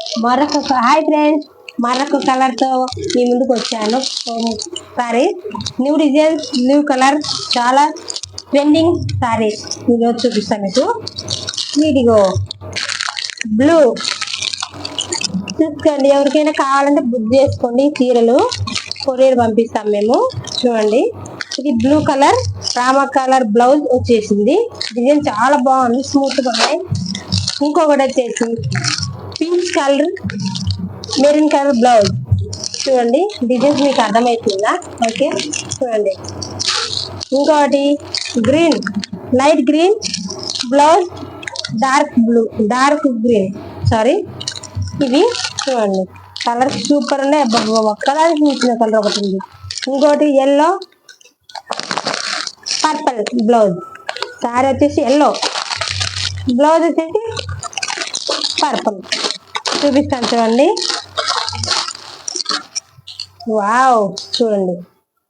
Hi friends, మరొక colour తో మీ ముందుకు వచ్చాను. Sorry, new design, new colour, చాలా ట్రెండింగ్ సారీ ఈరోజు చూపిస్తాను మీకు. వీడిగో బ్లూ చూసుకోండి, ఎవరికైనా కావాలంటే బుక్ చేసుకోండి. చీరలు కొరియర్ పంపిస్తాం మేము. చూడండి, ఇది blue colour Rama colour blouse వచ్చేసింది. డిజైన్ చాలా బాగుంది, స్మూత్ గా ఉన్నాయి. ఇంకొకటి వచ్చేసి pink colour maroon colour blouse. చూడండి, డిజైన్స్ మీకు అర్థమవుతుందా? ఓకే, చూడండి. ఇంకొకటి green, light green blouse, dark green, sorry. ఇవి చూడండి, కలర్ సూపర్ ఉన్నాయి. ఒక్కదానికి మించిన కలర్ ఒకటి ఉంది. ఇంకోటి ఎల్లో పర్పుల్ బ్లౌజ్. సారీ వచ్చేసి ఎల్లో, బ్లౌజ్ వచ్చేసి పర్పుల్. చూపిస్తాను చూడండి. వావ్, చూడండి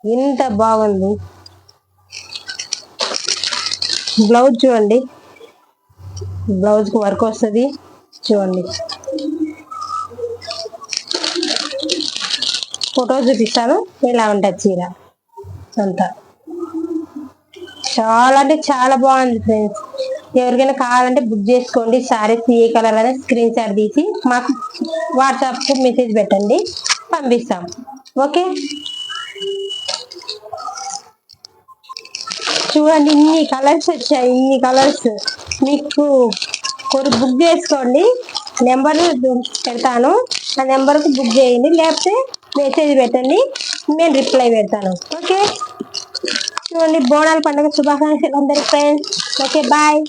ఎంత బాగుంది. బ్లౌజ్ చూడండి, బ్లౌజ్ కు వర్క్ వస్తుంది. చూడండి, ఫోటో చూపిస్తాను ఎలా ఉంటుంది చీర అంతా. చాలా అంటే చాలా బాగుంది ఫ్రెండ్స్. ఎవరికైనా కావాలంటే బుక్ చేసుకోండి. సారీస్ ఏ కలర్ అనేది స్క్రీన్ షాట్ తీసి మాకు వాట్సాప్ కు మెసేజ్ పెట్టండి, పంపిస్తాం. ఓకే, చూడండి ఇన్ని కలర్స్ వచ్చాయి. ఇన్ని కలర్స్ మీకు బుక్ చేసుకోండి. నెంబర్ పెడతాను, ఆ నెంబర్కు బుక్ చేయండి, లేకపోతే మెసేజ్ పెట్టండి, నేను రిప్లై పెడతాను. ఓకే, చూడండి, బోనాల పండుగ శుభాకాంక్షలు అందరి ఫ్రెండ్స్. Okay, bye.